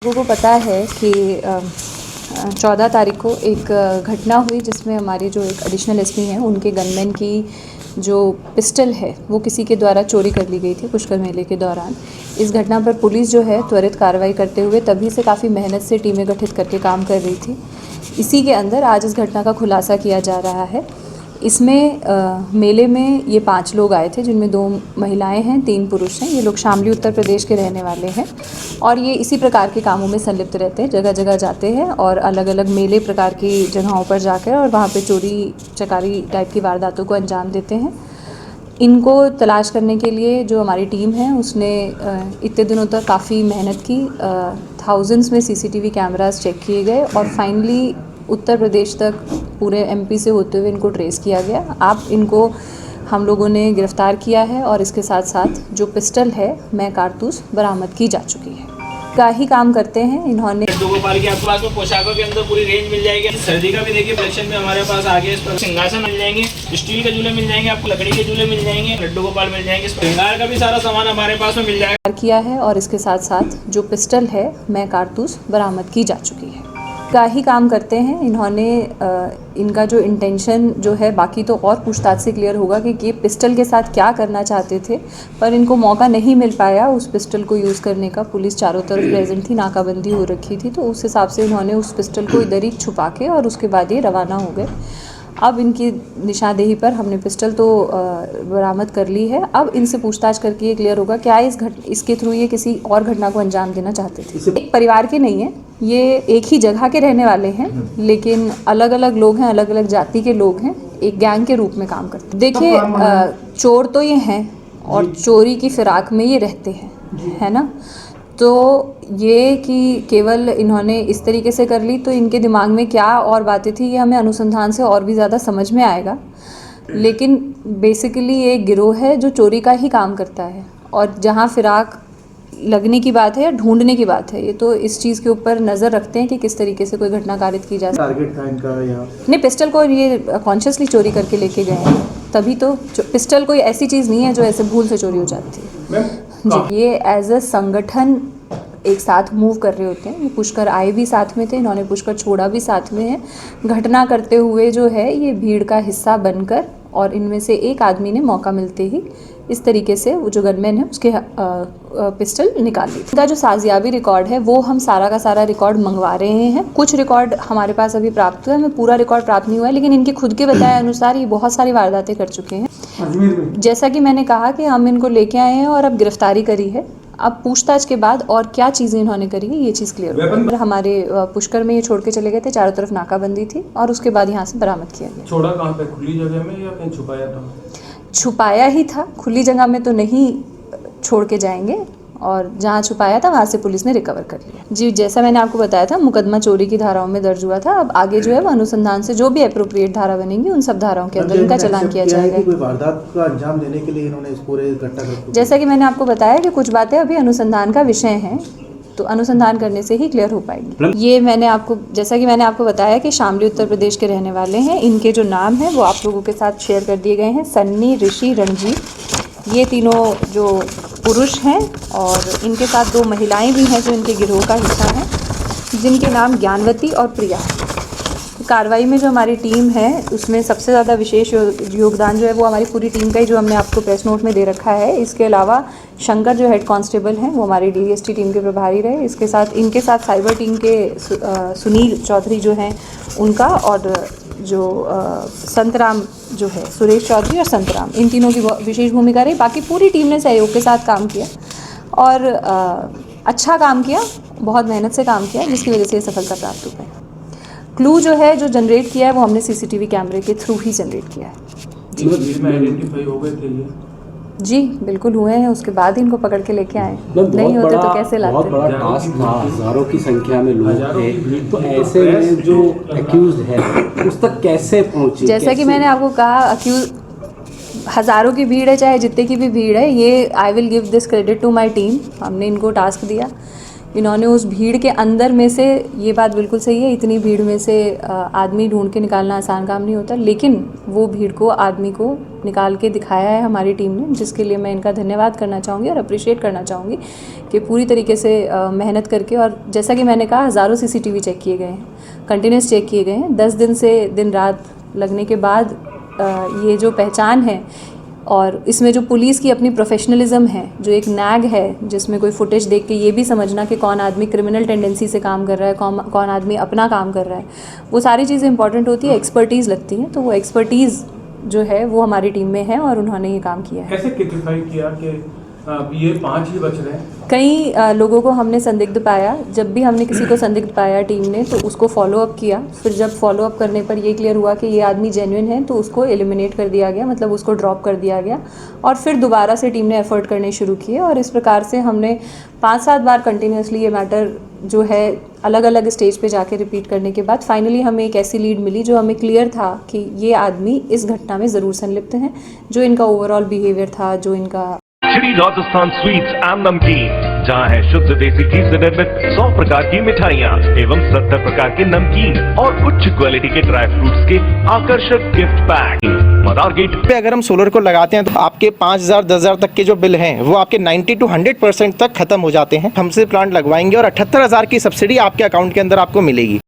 लोगों को पता है कि 14 तारीख को एक घटना हुई जिसमें हमारी जो एक एडिशनल एसपी हैं उनके गनमैन की जो पिस्टल है वो किसी के द्वारा चोरी कर ली गई थी पुष्कर मेले के दौरान। इस घटना पर पुलिस जो है त्वरित कार्रवाई करते हुए तभी से काफ़ी मेहनत से टीमें गठित करके काम कर रही थी। इसी के अंदर आज इस घटना का खुलासा किया जा रहा है। इसमें मेले में ये 5 लोग आए थे जिनमें 2 महिलाएं हैं, 3 पुरुष हैं। ये लोग शामली उत्तर प्रदेश के रहने वाले हैं और ये इसी प्रकार के कामों में संलिप्त रहते हैं, जगह जगह जाते हैं और अलग अलग मेले प्रकार की जगहों पर जाकर और वहाँ पे चोरी चकारी टाइप की वारदातों को अंजाम देते हैं। इनको तलाश करने के लिए जो हमारी टीम है उसने इतने दिनों तक काफ़ी मेहनत की। थाउजेंड्स में सीसीटीवी कैमरास चेक किए गए और फाइनली उत्तर प्रदेश तक पूरे एमपी से होते हुए इनको ट्रेस किया गया। अब इनको हम लोगों ने गिरफ्तार किया है और इसके साथ साथ जो पिस्टल है मैं कारतूस बरामद की जा चुकी है। का ही काम करते हैं इन्होंने। लड्डू गोपाल के आपके पास में पोशाकों के अंदर पूरी रेंज मिल जाएगी। सर्दी का भी देखिए कलेक्शन में हमारे पास आगे इस पर सिंहासन मिल जाएंगे, स्टील के झूले मिल जाएंगे, आपको लकड़ी के झूले मिल जाएंगे, लड्डू गोपाल मिल जाएंगे। श्रृंगार का भी सारा सामान हमारे पास में मिल जाएगा। किया है और इसके साथ साथ जो पिस्टल है मैं कारतूस बरामद की जा चुकी है। का ही काम करते हैं इन्होंने। इनका जो इंटेंशन जो है बाकी तो और पूछताछ से क्लियर होगा कि ये पिस्टल के साथ क्या करना चाहते थे, पर इनको मौका नहीं मिल पाया उस पिस्टल को यूज़ करने का। पुलिस चारों तरफ प्रेजेंट थी, नाकाबंदी हो रखी थी, तो उस हिसाब से इन्होंने उस पिस्टल को इधर ही छुपा के और उसके बाद ये रवाना हो गए। अब इनकी निशानदेही पर हमने पिस्टल तो बरामद कर ली है। अब इनसे पूछताछ करके ये क्लियर होगा क्या इसके थ्रू ये किसी और घटना को अंजाम देना चाहते थे। एक परिवार के नहीं है, ये एक ही जगह के रहने वाले हैं लेकिन अलग अलग लोग हैं, अलग अलग जाति के लोग हैं, एक गैंग के रूप में काम करते हैं। देखिए चोर तो ये हैं और चोरी की फिराक में ये रहते हैं, है ना। तो ये कि केवल इन्होंने इस तरीके से कर ली तो इनके दिमाग में क्या और बातें थी ये हमें अनुसंधान से और भी ज़्यादा समझ में आएगा। लेकिन बेसिकली ये एक गिरोह है जो चोरी का ही काम करता है और जहाँ फिराक लगने की बात है या ढूंढने की बात है, ये तो इस चीज़ के ऊपर नज़र रखते हैं कि किस तरीके से कोई घटना कारित की जा सकती है। टारगेट था इनका या नहीं, पिस्टल को ये कॉन्शियसली चोरी करके लेके गए हैं, तभी तो पिस्टल कोई ऐसी चीज़ नहीं है जो ऐसे भूल से चोरी हो जाती है जी। ये एज अ संगठन एक साथ मूव कर रहे होते हैं। ये पुष्कर आए भी साथ में थे, इन्होंने पुष्कर छोड़ा भी साथ में है। घटना करते हुए जो है ये भीड़ का हिस्सा बनकर और इनमें से एक आदमी ने मौका मिलते ही इस तरीके से वो जो गनमैन है उसके पिस्टल निकाल ली। इनका जो साजियाबी रिकॉर्ड है वो हम सारा का सारा रिकॉर्ड मंगवा रहे हैं। कुछ रिकॉर्ड हमारे पास अभी प्राप्त हुआ है, हमें पूरा रिकॉर्ड प्राप्त नहीं हुआ है, लेकिन इनके खुद के बताए अनुसार ये बहुत सारी वारदातें कर चुके हैं। जैसा कि मैंने कहा कि हम इनको लेके आए हैं और अब गिरफ्तारी करी है। अब पूछताछ के बाद और क्या चीज़ें इन्होंने करी है ये चीज़ क्लियर होगी। हमारे पुष्कर में ये छोड़ के चले गए थे, चारों तरफ नाकाबंदी थी और उसके बाद यहाँ से बरामद किया गया। छोड़ा कहाँ पे, खुली जगह में या कहीं छुपाया था? छुपाया ही था, खुली जगह में तो नहीं छोड़ के जाएंगे और जहाँ छुपाया था वहाँ से पुलिस ने रिकवर कर लिया जी। जैसा मैंने आपको बताया था मुकदमा चोरी की धाराओं में दर्ज हुआ था। अब आगे जो है वो अनुसंधान से जो भी एप्रोप्रिएट धारा बनेंगी उन सब धाराओं के अंदर इनका चालान किया जाएगा। कोई वारदात का अंजाम देने के लिए इन्होंने इस पूरे घटना जैसा कि मैंने आपको बताया कि कुछ बातें अभी अनुसंधान का विषय हैं, तो अनुसंधान करने से ही क्लियर हो पाएगी। ये मैंने आपको जैसा कि मैंने आपको बताया कि शामली उत्तर प्रदेश के रहने वाले हैं। इनके जो नाम हैं वो आप लोगों के साथ शेयर कर दिए गए हैं। सन्नी, ऋषि, रणजीत, ये तीनों जो पुरुष हैं और इनके साथ 2 महिलाएं भी हैं जो इनके गिरोह का हिस्सा हैं, जिनके नाम ज्ञानवती और प्रिया है। कार्रवाई में जो हमारी टीम है उसमें सबसे ज़्यादा विशेष योगदान जो है वो हमारी पूरी टीम का ही जो हमने आपको प्रेस नोट में दे रखा है। इसके अलावा शंकर जो हेड कांस्टेबल हैं वो हमारी डीएसटी टीम के प्रभारी रहे। इसके साथ इनके साथ साइबर टीम के सुनील चौधरी जो हैं उनका और जो संतराम जो है सुरेश चौधरी और संतराम, इन तीनों की विशेष भूमिका रही। बाकी पूरी टीम ने सहयोग के साथ काम किया और अच्छा काम किया, बहुत मेहनत से काम किया, जिसकी वजह से ये सफलता प्राप्त हो पाई। क्लू जो है जो जनरेट किया है वो हमने सीसीटीवी कैमरे के थ्रू ही जनरेट किया है जी। आइडेंटिफाई हो गए थे ये? जी बिल्कुल हुए हैं, उसके बाद इनको पकड़ के लेके आए। नहीं होते तो कैसे लाते। बहुत बड़ा टास्क था, हजारों की संख्या में लोग थे, तो ऐसे में जो एक्यूज है उस तक कैसे पहुंची? जैसा कि मैंने आपको कहा, अक्यूज हज़ारों की भीड़ है, चाहे जितने की भी भीड़ है, ये I will give this credit to my team. हमने इनको टास्क दिया इन्होंने उस भीड़ के अंदर में से, ये बात बिल्कुल सही है, इतनी भीड़ में से आदमी ढूंढ के निकालना आसान काम नहीं होता, लेकिन वो भीड़ को, आदमी को निकाल के दिखाया है हमारी टीम ने, जिसके लिए मैं इनका धन्यवाद करना चाहूँगी और अप्रिशिएट करना चाहूँगी कि पूरी तरीके से मेहनत करके, और जैसा कि मैंने कहा हज़ारों CCTV चेक किए गए हैं, कंटिन्यूस चेक किए गए हैं, 10 दिन से दिन रात लगने के बाद ये जो पहचान है और इसमें जो पुलिस की अपनी प्रोफेशनलिज्म है, जो एक नैग है जिसमें कोई फुटेज देख के ये भी समझना कि कौन आदमी क्रिमिनल टेंडेंसी से काम कर रहा है, कौन आदमी अपना काम कर रहा है, वो सारी चीज़ें इंपॉर्टेंट होती है, एक्सपर्टीज़ लगती हैं। तो वो एक्सपर्टीज़ जो है वो हमारी टीम में है और उन्होंने ये काम किया है। कैसे क्रिटिफाई किया कि ये 5 ही बच रहे हैं? कई लोगों को हमने संदिग्ध पाया, जब भी हमने किसी को संदिग्ध पाया टीम ने तो उसको फॉलोअप किया, फिर जब फॉलोअप करने पर ये क्लियर हुआ कि ये आदमी जेन्युइन है तो उसको एलिमिनेट कर दिया गया, मतलब उसको ड्रॉप कर दिया गया, और फिर दोबारा से टीम ने एफर्ट करने शुरू किए, और इस प्रकार से हमने 5-7 बार कंटिन्यूसली ये मैटर जो है अलग अलग स्टेज पे जाके रिपीट करने के बाद फाइनली हमें एक ऐसी लीड मिली जो हमें क्लियर था कि ये आदमी इस घटना में ज़रूर संलिप्त हैं, जो इनका ओवरऑल बिहेवियर था, जो इनका श्री राजस्थान स्वीट्स एंड नमकीन, जहां है शुद्ध देसी घी से निर्मित 100 प्रकार की मिठाइयां एवं 70 प्रकार के नमकीन और उच्च क्वालिटी के ड्राई फ्रूट्स के आकर्षक गिफ्ट पैक। मदार गेट पे अगर हम सोलर को लगाते हैं तो आपके 5,000 10,000 तक के जो बिल हैं वो आपके 90 to 100% तक खत्म हो जाते हैं। हमसे प्लांट लगवाएंगे और 78,000 की सब्सिडी आपके अकाउंट के अंदर आपको मिलेगी।